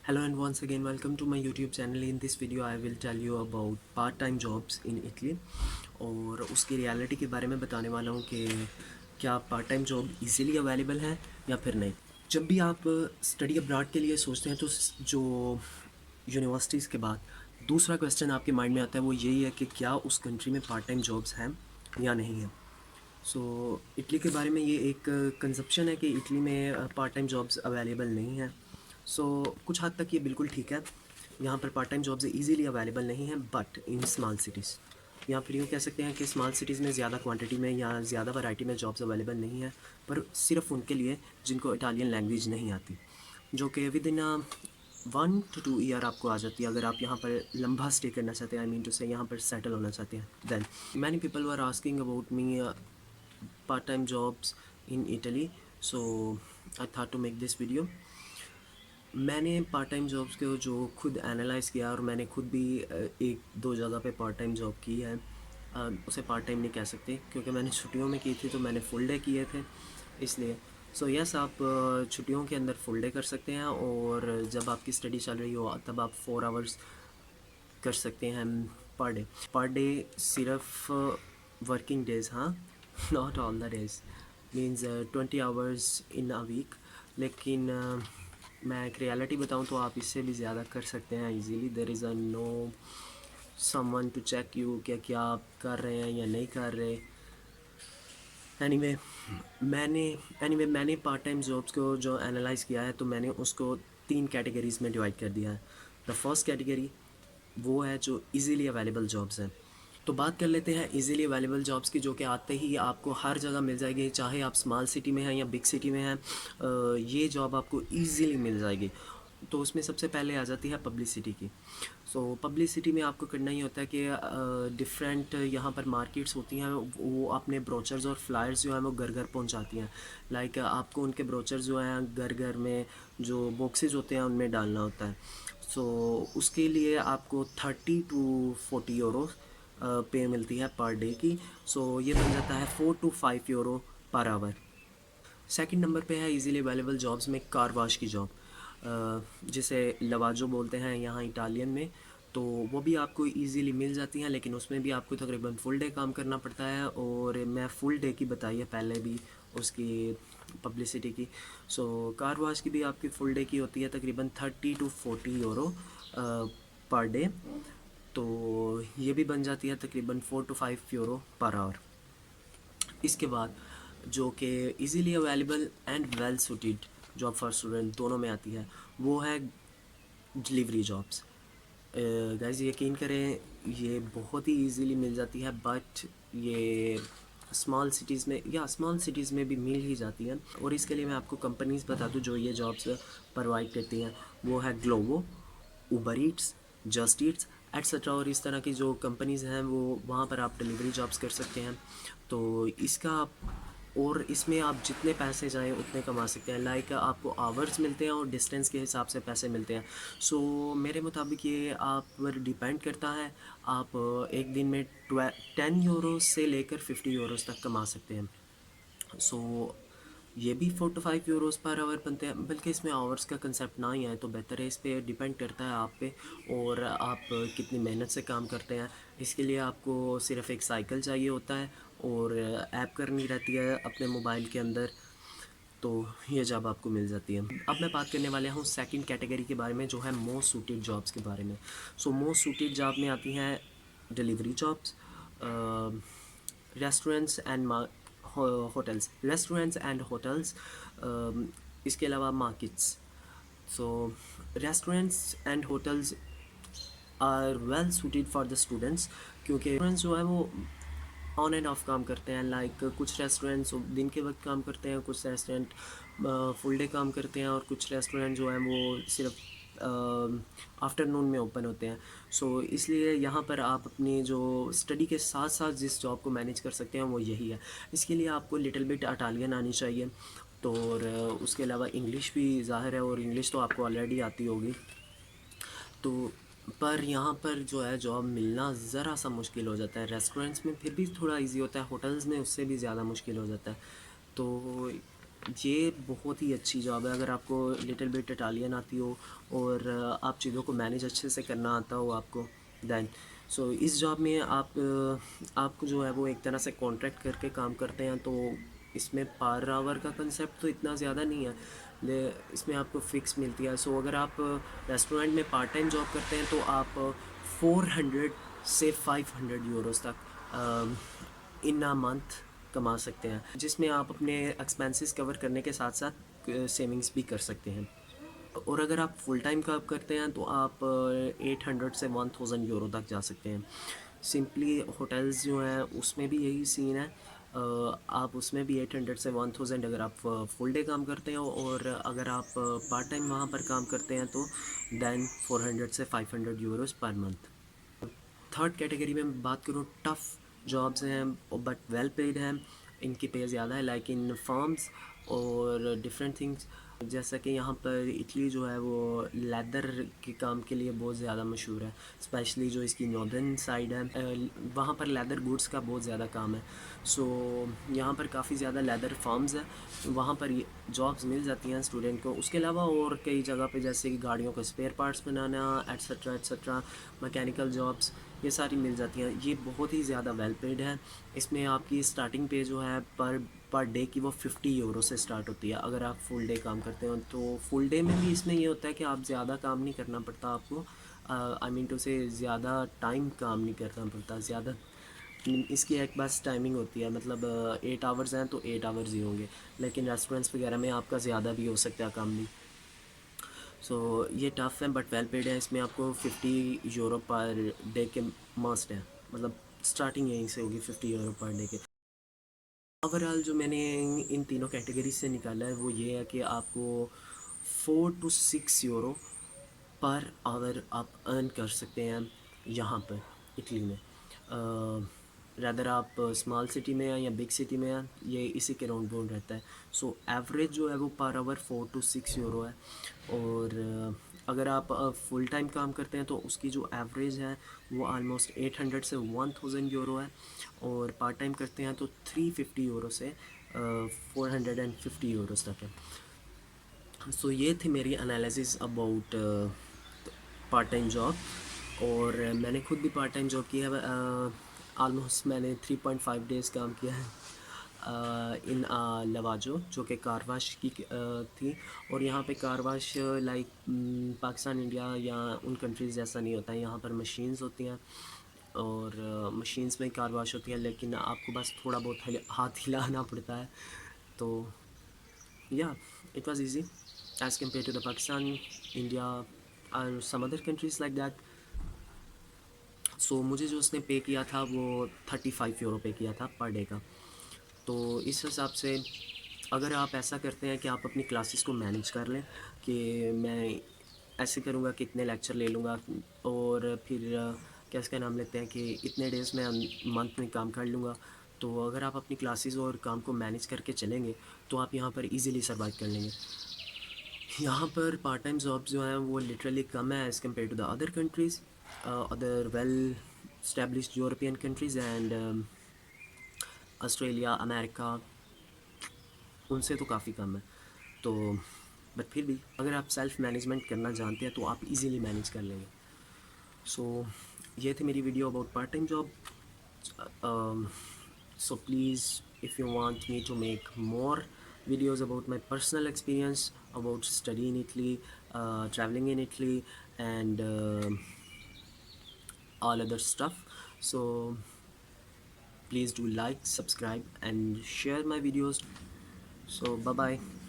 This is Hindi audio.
Hello and once again welcome to my YouTube channel. In this video I will tell you about part-time jobs in Italy और उसकी रियलिटी के बारे में बताने वाला हूँ कि क्या part time job easily available है या फिर नहीं। जब भी आप स्टडी अब्रॉड के लिए सोचते हैं तो जो यूनिवर्सिटीज़ के बाद दूसरा क्वेश्चन आपके माइंड में आता है वो यही है कि क्या उस कंट्री में पार्ट टाइम जॉब्स हैं या नहीं है। इटली के बारे में ये एक कंसेप्शन है कि इटली में पार्ट टाइम जॉब्स अवेलेबल नहीं हैं। कुछ हद तक ये बिल्कुल ठीक है। यहाँ पर part time jobs easily available नहीं हैं बट इन स्मॉल सिटीज़, या फिर यूँ कह सकते हैं कि स्मॉल सिटीज़ में ज़्यादा क्वांटिटी में या ज़्यादा वैरायटी में जॉब्स अवेलेबल नहीं है, पर सिर्फ उनके लिए जिनको इटालियन लैंग्वेज नहीं आती, जो कि विद इन 1 to 2 ईयर आपको आ जाती है अगर आप यहाँ पर लंबा स्टे करना चाहते हैं। आई मीन टू से यहाँ पर सेटल होना चाहते हैं। Then many people were asking about me part time jobs in Italy, so I thought to make this video। मैंने पार्ट टाइम जॉब्स को जो खुद एनालाइज़ किया और मैंने खुद भी एक दो जगह पे पार्ट टाइम जॉब की है। उसे पार्ट टाइम नहीं कह सकते क्योंकि मैंने छुट्टियों में की थी, तो मैंने फुल डे किए थे इसलिए। यस, आप छुट्टियों के अंदर फुल डे कर सकते हैं और जब आपकी स्टडी चल रही हो तब आप 4 आवर्स कर सकते हैं पर डे सिर्फ वर्किंग डेज़, हाँ, not all the days, means 20 hours in a week. लेकिन मैं एक रियलिटी बताऊँ तो आप इससे भी ज़्यादा कर सकते हैं easily. There is a no someone to check you क्या आप कर रहे हैं या नहीं कर रहे। एनीवे मैंने पार्ट टाइम जॉब्स को जो एनालाइज़ किया है तो मैंने उसको 3 कैटेगरीज़ में डिवाइड कर दिया है। द फर्स्ट कैटेगरी वो है जो इजीली अवेलेबल जॉब्स हैं। तो बात कर लेते हैं इजीली अवेलेबल जॉब्स की, जो कि आते ही आपको हर जगह मिल जाएगी, चाहे आप स्मॉल सिटी में हैं या बिग सिटी में हैं। ये जॉब आपको इजीली मिल जाएगी। तो उसमें सबसे पहले आ जाती है पब्लिसिटी की। पब्लिसिटी में आपको करना ही होता है कि डिफरेंट यहाँ पर मार्केट्स होती हैं, वो अपने ब्रोचर्स और फ्लायर्स जो हैं वो घर घर पहुँचाती हैं। लाइक आपको उनके ब्रोचर्स जो हैं घर घर में जो बॉक्सेस होते हैं उनमें डालना होता है। उसके लिए आपको 30 to 40 यूरो पे मिलती है पर डे की। ये बन जाता है 4 to 5 euro per hour. Second number पे है इजीली अवेलेबल जॉब्स में कार वाश की जॉब, जिसे लवाजो बोलते हैं यहाँ इटालियन में। तो वो भी आपको इजीली मिल जाती हैं, लेकिन उसमें भी आपको तकरीबन फुल डे काम करना पड़ता है, और मैं फुल डे की बताई है पहले भी उसकी पब्लिसिटी की। कार वाश की भी आपकी फुल डे की होती है, तकरीबन 30 to 40 यूरो पर डे। तो ये भी बन जाती है तकरीबन 4 to 5 यूरो पर आवर। इसके बाद जो कि easily available and well suited job for student दोनों में आती है, वो है डिलीवरी जॉब्स। गाइस यकीन करें, ये बहुत ही इजीली मिल जाती है, बट ये स्मॉल सिटीज़ में भी मिल ही जाती है। और इसके लिए मैं आपको कंपनीज़ बता दूं जो ये जॉब्स प्रोवाइड करती हैं। वो है ग्लोबो, उबर ईट्स, जस्ट ईट्स एट्सट्रा। और इस तरह की जो कंपनीज़ हैं वो वहाँ पर आप डिलीवरी जॉब्स कर सकते हैं। तो इसका और इसमें आप जितने पैसे चाहें उतने कमा सकते हैं। लाइक आपको आवर्स मिलते हैं और डिस्टेंस के हिसाब से पैसे मिलते हैं। मेरे मुताबिक ये आप पर डिपेंड करता है। आप एक दिन में 10 यूरो से लेकर 50 यूरोस तक कमा सकते हैं। सो ये भी 4 to 5 यूरोस पर आवर बनते हैं, बल्कि इसमें आवर्स का कंसेप्ट ना ही आए तो बेहतर है। इस पर डिपेंड करता है आप पे और आप कितनी मेहनत से काम करते हैं। इसके लिए आपको सिर्फ एक साइकिल चाहिए होता है और ऐप करनी रहती है अपने मोबाइल के अंदर, तो ये जॉब आपको मिल जाती है। अब मैं बात करने वाला हूँ सेकंड कैटेगरी के बारे में, जो है मोस्ट सूटेड जॉब्स के बारे में। मोस्ट सूटेड जॉब में आती हैं delivery jobs, restaurants and hotels, इसके अलावा markets. So restaurants and hotels are well suited for the students, क्योंकि रेस्टोरेंट्स जो है वो ऑन एंड ऑफ काम करते हैं। लाइक कुछ रेस्टोरेंट्स दिन के वक्त काम करते हैं, कुछ रेस्टोरेंट फुल डे काम करते हैं, और कुछ रेस्टोरेंट जो हैं वो सिर्फ आफ्टरनून में ओपन होते हैं। इसलिए यहाँ पर आप अपनी जो स्टडी के साथ साथ जिस जॉब को मैनेज कर सकते हैं वो यही है। इसके लिए आपको लिटिल बिट इटालियन आनी चाहिए, तो और उसके अलावा इंग्लिश भी ज़ाहिर है, और इंग्लिश तो आपको ऑलरेडी आती होगी। तो पर यहाँ पर जो है जॉब मिलना ज़रा सा मुश्किल हो जाता है। रेस्टोरेंट्स में फिर भी थोड़ा इजी होता है, होटल्स में उससे भी ज़्यादा मुश्किल हो जाता है। तो ये बहुत ही अच्छी जॉब है अगर आपको लिटिल बिट इटालियन आती हो और आप चीज़ों को मैनेज अच्छे से करना आता हो आपको, दैन सो इस जॉब में आपको जो है वो एक तरह से कॉन्ट्रैक्ट करके काम करते हैं। तो इसमें पर आवर का कंसेप्ट तो इतना ज़्यादा नहीं है, इसमें आपको फ़िक्स मिलती है। सो अगर आप रेस्टोरेंट में पार्ट टाइम जॉब करते हैं तो आप 400 से 500 यूरोस तक इन अ मंथ कमा सकते हैं, जिसमें आप अपने एक्सपेंसेस कवर करने के साथ साथ सेविंग्स भी कर सकते हैं। और अगर आप फुल टाइम का करते हैं तो आप 800 से 1000 यूरो तक जा सकते हैं। सिंपली होटल्स जो हैं उसमें भी यही सीन है, आप उसमें भी 800 से 1000 अगर आप फुल डे काम करते हो, और अगर आप पार्ट टाइम वहाँ पर काम करते हैं तो दैन 400 से 500 Euros per month. Third category में बात करूँ, टफ़ जॉब्स हैं बट वेल पेड हैं, इनकी पे ज़्यादा है लाइक इन फार्म्स और डिफरेंट थिंग्स। जैसा कि यहाँ पर इटली जो है वो लेदर के काम के लिए बहुत ज़्यादा मशहूर है, स्पेशली जो इसकी नॉर्दर्न साइड है, वहाँ पर लेदर गुड्स का बहुत ज़्यादा काम है। सो यहाँ पर काफ़ी ज़्यादा लेदर फार्म्स हैं, वहाँ पर जॉब्स मिल जाती हैं स्टूडेंट को। उसके अलावा और कई जगह पे जैसे कि गाड़ियों के स्पेयर पार्ट्स बनाना एट्सट्रा एट्सट्रा, मैकेनिकल जॉब्स, ये सारी मिल जाती हैं। ये बहुत ही ज़्यादा वेल पेड है। इसमें आपकी स्टार्टिंग पे जो है पर डे की वो 50 यूरो से स्टार्ट होती है अगर आप फुल डे काम करते हो। तो फुल डे में भी इसमें ये होता है कि आप ज़्यादा काम नहीं करना पड़ता आपको, आई मीन टू से ज़्यादा टाइम काम नहीं करना पड़ता ज़्यादा। इसकी एक बस टाइमिंग होती है, मतलब 8 आवर्स हैं तो 8 आवर्स ही होंगे, लेकिन रेस्टोरेंट्स वगैरह में आपका ज़्यादा भी हो सकता है काम भी। सो ये टफ़ है बट वेल पेड है। इसमें आपको 50 यूरो पर डे के मस्ट है, मतलब स्टार्टिंग यहीं से होगी 50 यूरो पर डे के। ओवरऑल जो मैंने इन तीनों कैटेगरी से निकाला है वो ये है कि आपको 4 to 6 यूरो पर आवर आप अर्न कर सकते हैं यहाँ पर इटली में। रदर आप स्मॉल सिटी में हैं या बिग सिटी में हैं, ये इसी के राउंड बाउंड रहता है। सो एवरेज जो है वो पर आवर 4 to 6 यूरो है। और अगर आप फुल टाइम काम करते हैं तो उसकी जो एवरेज है वो आलमोस्ट 800 से 1000 यूरो है, और पार्ट टाइम करते हैं तो 350 यूरो से 450 यूरोस तक है। सो ये थी मेरी analysis about part time job. और मैंने खुद भी पार्ट टाइम जॉब की है, आलमोस्ट मैंने 3.5 डेज़ काम किया है इन लवाजो, जो कि कार वाश की थी। और यहाँ पे car wash like Pakistan, India या उन कंट्रीज़ जैसा नहीं होता है। यहाँ पर मशीन्स होती हैं और मशीन्स में कार वाश होती है, लेकिन आपको बस थोड़ा बहुत हाथ हिलाना पड़ता है। तो yeah it was easy as compare to the Pakistan, India और some other countries like that. So मुझे जो उसने पे किया था वो 35 यूरो पे किया था पर डे का। तो इस हिसाब से अगर आप ऐसा करते हैं कि आप अपनी क्लासेस को मैनेज कर लें कि मैं ऐसे करूँगा कि इतने लेक्चर ले लूँगा, और फिर क्या इसका नाम लेते हैं कि इतने डेज़ में मंथ में काम कर लूँगा। तो अगर आप अपनी क्लासेस और काम को मैनेज करके चलेंगे तो आप यहाँ पर इजीली सर्वाइव कर लेंगे। यहाँ पर पार्ट टाइम जॉब्स जो हैं वो लिटरली कम है as compare to the other countries, other well established European countries and Australia, America, उनसे तो काफ़ी कम है। तो बट फिर भी अगर आप सेल्फ़ मैनेजमेंट करना जानते हैं तो आप इजीली मैनेज कर लेंगे। सो ये थी मेरी video about part time job. So please, if you want me to make more videos about my personal experience about study in Italy, traveling in Italy, and all other stuff, so please do like, subscribe and share my videos. So bye bye.